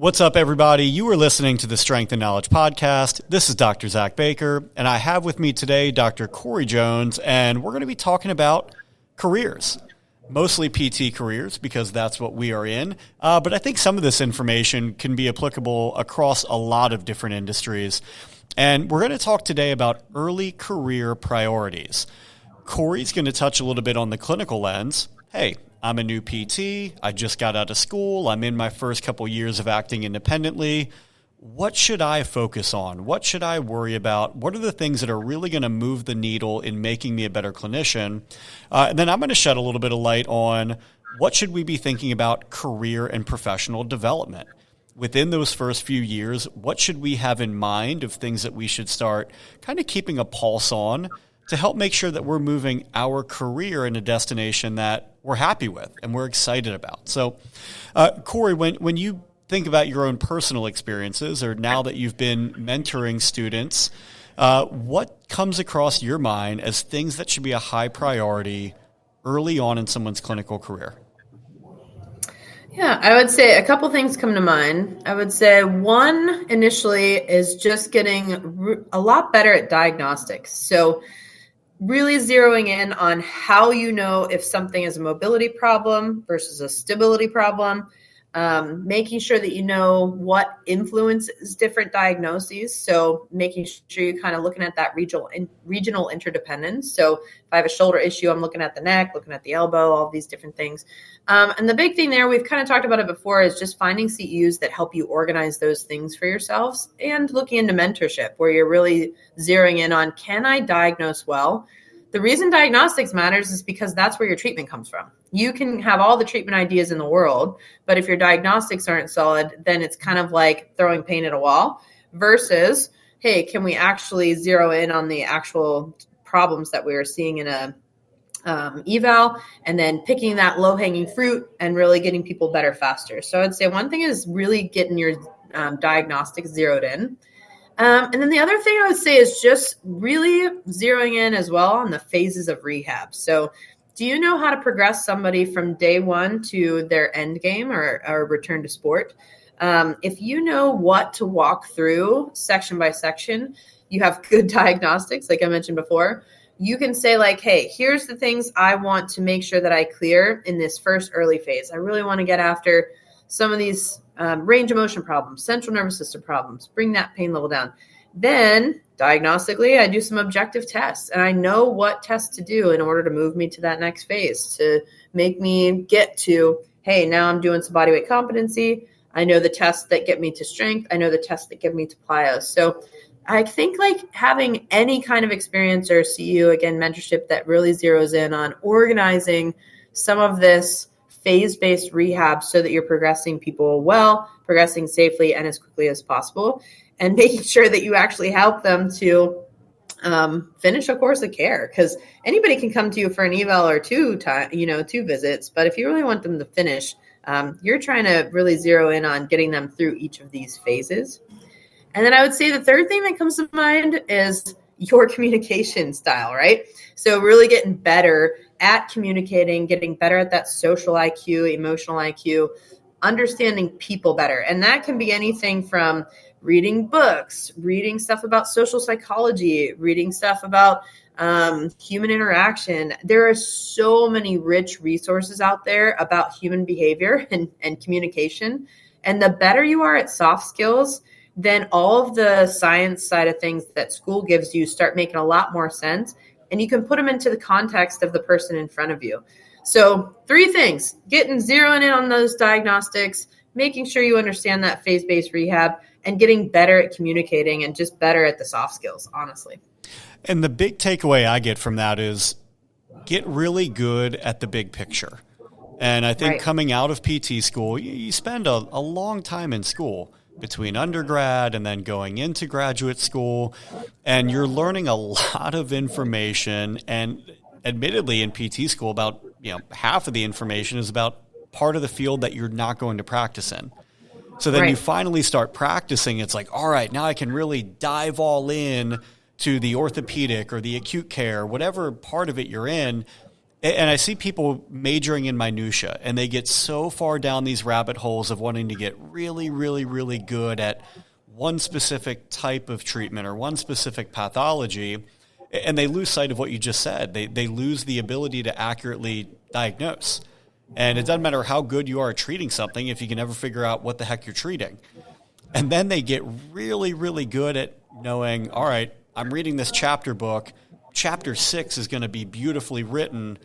What's up, everybody? You are listening to the Strength and Knowledge Podcast. This is Dr. Zach Baker, and I have with me today Dr. Corey Jones, and we're going to be talking about careers, mostly PT careers, because that's what we are in. But I think some of this information can be applicable across a lot of different industries. And we're going to talk today about early career priorities. Corey's going to touch a little bit on the clinical lens. Hey, I'm a new PT. I just got out of school. I'm in my first couple years of acting independently. What should I focus on? What should I worry about? What are the things that are really going to move the needle in making me a better clinician? And then I'm going to shed a little bit of light on what should we be thinking about career and professional development. Within those first few years, what should we have in mind of things that we should start kind of keeping a pulse on to help make sure that we're moving our career in a destination that we're happy with and we're excited about. So, Corey, when you think about your own personal experiences, or now that you've been mentoring students, what comes across your mind as things that should be a high priority early on in someone's clinical career? Yeah, I would say a couple things come to mind. I would say one initially is just getting a lot better at diagnostics. So really zeroing in on how you know if something is a mobility problem versus a stability problem, making sure that you know what influences different diagnoses. So making sure you're kind of looking at that regional interdependence. So if I have a shoulder issue, I'm looking at the neck, looking at the elbow, all these different things. And the big thing there, we've kind of talked about it before, is just finding CEUs that help you organize those things for yourselves, and looking into mentorship where you're really zeroing in on, can I diagnose well? The reason diagnostics matters is because that's where your treatment comes from. You can have all the treatment ideas in the world, but if your diagnostics aren't solid, then it's kind of like throwing paint at a wall versus, hey, can we actually zero in on the actual problems that we are seeing in a eval, and then picking that low-hanging fruit and really getting people better faster. So I'd say one thing is really getting your diagnostics zeroed in. And then the other thing I would say is just really zeroing in as well on the phases of rehab. So do you know how to progress somebody from day one to their end game or return to sport? If you know what to walk through section by section, you have good diagnostics, like I mentioned before. You can say like, hey, here's the things I want to make sure that I clear in this first early phase. I really want to get after some of these range of motion problems, central nervous system problems, bring that pain level down. Then diagnostically, I do some objective tests, and I know what tests to do in order to move me to that next phase, to make me get to, hey, now I'm doing some bodyweight competency. I know the tests that get me to strength. I know the tests that get me to plyos. So I think like having any kind of experience or CU, again, mentorship that really zeroes in on organizing some of this phase-based rehab so that you're progressing people well, progressing safely and as quickly as possible, and making sure that you actually help them to finish a course of care. Because anybody can come to you for an eval or two visits, but if you really want them to finish, you're trying to really zero in on getting them through each of these phases. And then I would say the third thing that comes to mind is your communication style, right? So really getting better at communicating, getting better at that social IQ, emotional IQ, understanding people better. And that can be anything from reading books, reading stuff about social psychology, reading stuff about human interaction. There are so many rich resources out there about human behavior and communication. And the better you are at soft skills, then all of the science side of things that school gives you start making a lot more sense. And you can put them into the context of the person in front of you. So 3 things: zeroing in on those diagnostics, making sure you understand that phase-based rehab, and getting better at communicating and just better at the soft skills, honestly. And the big takeaway I get from that is get really good at the big picture. And I think coming out of PT school, you spend a long time in school, between undergrad and then going into graduate school, and you're learning a lot of information. And admittedly, in PT school, about half of the information is about part of the field that you're not going to practice in. So then you finally start practicing. It's like, all right, now I can really dive all in to the orthopedic or the acute care, whatever part of it you're in. And I see people majoring in minutia, and they get so far down these rabbit holes of wanting to get really, really, really good at one specific type of treatment or one specific pathology, and they lose sight of what you just said. They lose the ability to accurately diagnose. And it doesn't matter how good you are at treating something if you can never figure out what the heck you're treating. And then they get really, really good at knowing, all right, I'm reading this chapter book. Chapter 6 is going to be beautifully written,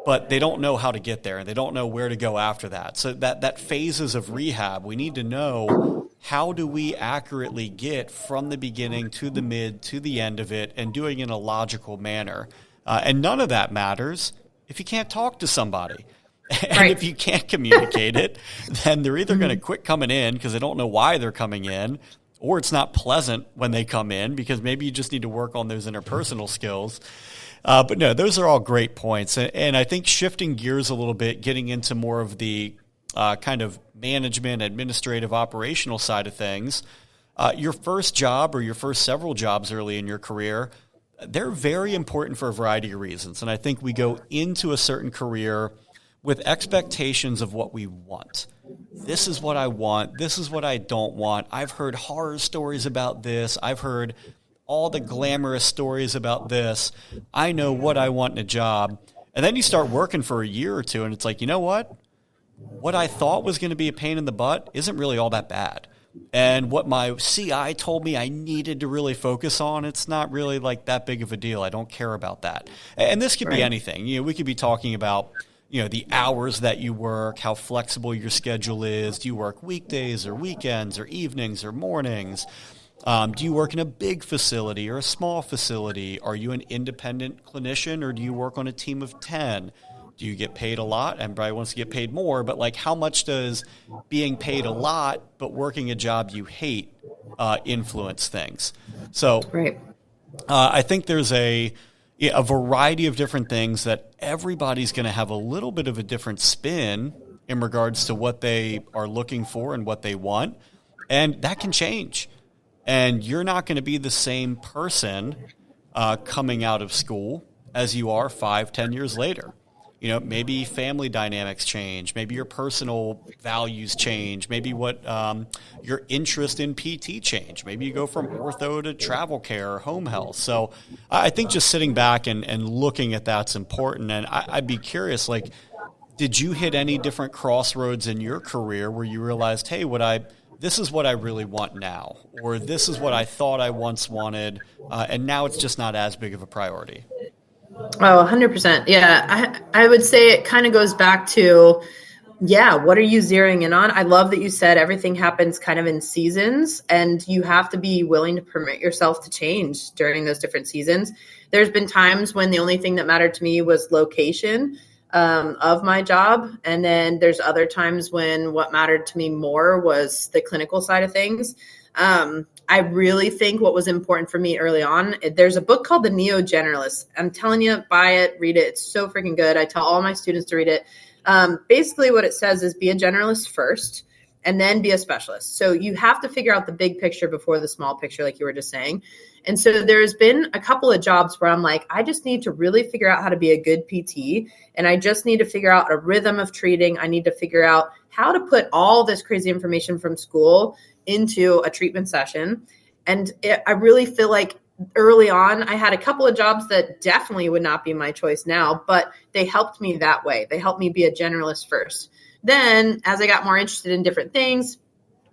but they don't know how to get there, and they don't know where to go after that. So that phases of rehab, we need to know, how do we accurately get from the beginning to the mid to the end of it, and doing it in a logical manner. And none of that matters if you can't talk to somebody. And right. If you can't communicate it, then they're either going to quit coming in because they don't know why they're coming in, or it's not pleasant when they come in because maybe you just need to work on those interpersonal skills. But no, those are all great points. And I think shifting gears a little bit, getting into more of the kind of management, administrative, operational side of things, your first job or your first several jobs early in your career, they're very important for a variety of reasons. And I think we go into a certain career with expectations of what we want. This is what I want. This is what I don't want. I've heard horror stories about this. I've heard all the glamorous stories about this. I know what I want in a job. And then you start working for a year or two, and it's like, you know what? What I thought was going to be a pain in the butt isn't really all that bad. And what my CI told me I needed to really focus on, it's not really like that big of a deal. I don't care about that. And this could be anything. We could be talking about, the hours that you work, how flexible your schedule is. Do you work weekdays or weekends or evenings or mornings? Do you work in a big facility or a small facility? Are you an independent clinician, or do you work on a team of 10? Do you get paid a lot? Everybody wants to get paid more, but like, how much does being paid a lot but working a job you hate influence things? So I think there's a variety of different things that everybody's going to have a little bit of a different spin in regards to what they are looking for and what they want. And that can change. And you're not going to be the same person coming out of school as you are 5-10 years later. Maybe family dynamics change. Maybe your personal values change. Maybe what your interest in PT change. Maybe you go from ortho to travel care or home health. So I think just sitting back and looking at that's important. And I'd be curious, like, did you hit any different crossroads in your career where you realized, hey, this is what I really want now, or this is what I thought I once wanted, and now it's just not as big of a priority? Oh, 100%. Yeah. I would say it kind of goes back to, what are you zeroing in on? I love that you said everything happens kind of in seasons, and you have to be willing to permit yourself to change during those different seasons. There's been times when the only thing that mattered to me was location of my job. And then there's other times when what mattered to me more was the clinical side of things. I really think what was important for me early on, there's a book called The Neo-Generalist. I'm telling you, buy it, read it. It's so freaking good. I tell all my students to read it. Basically what it says is be a generalist first and then be a specialist. So you have to figure out the big picture before the small picture, like you were just saying. And so there's been a couple of jobs where I'm like, I just need to really figure out how to be a good PT. And I just need to figure out a rhythm of treating. I need to figure out how to put all this crazy information from school into a treatment session. And I really feel like early on, I had a couple of jobs that definitely would not be my choice now, but they helped me that way. They helped me be a generalist first. Then as I got more interested in different things,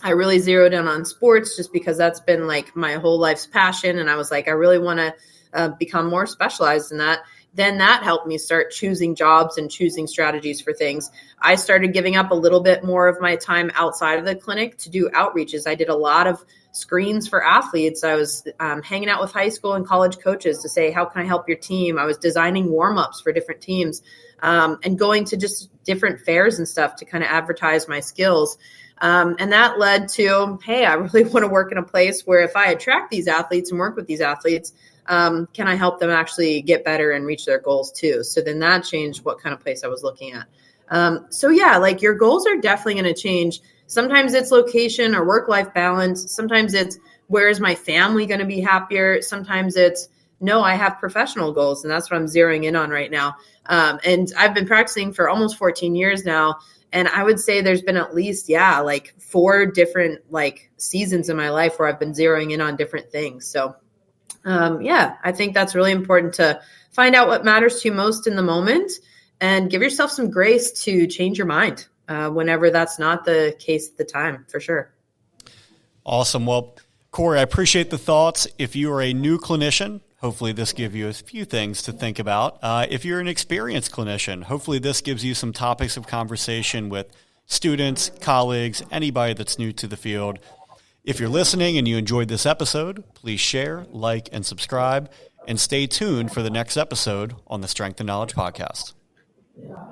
I really zeroed in on sports just because that's been like my whole life's passion. And I was like, I really want to become more specialized in that. Then that helped me start choosing jobs and choosing strategies for things. I started giving up a little bit more of my time outside of the clinic to do outreaches. I did a lot of screens for athletes. I was hanging out with high school and college coaches to say, how can I help your team? I was designing warm-ups for different teams and going to just different fairs and stuff to kind of advertise my skills. And that led to, hey, I really want to work in a place where if I attract these athletes and work with these athletes, can I help them actually get better and reach their goals too? So then that changed what kind of place I was looking at. Like your goals are definitely going to change. Sometimes it's location or work-life balance. Sometimes it's where is my family going to be happier? Sometimes it's no, I have professional goals, and that's what I'm zeroing in on right now. And I've been practicing for almost 14 years now. And I would say there's been at least, like 4 different like seasons in my life where I've been zeroing in on different things. So, I think that's really important to find out what matters to you most in the moment and give yourself some grace to change your mind whenever that's not the case at the time, for sure. Awesome. Well, Corey, I appreciate the thoughts. If you are a new clinician, hopefully this gives you a few things to think about. If you're an experienced clinician, hopefully this gives you some topics of conversation with students, colleagues, anybody that's new to the field. If you're listening and you enjoyed this episode, please share, like, and subscribe, and stay tuned for the next episode on the Strength and Knowledge Podcast.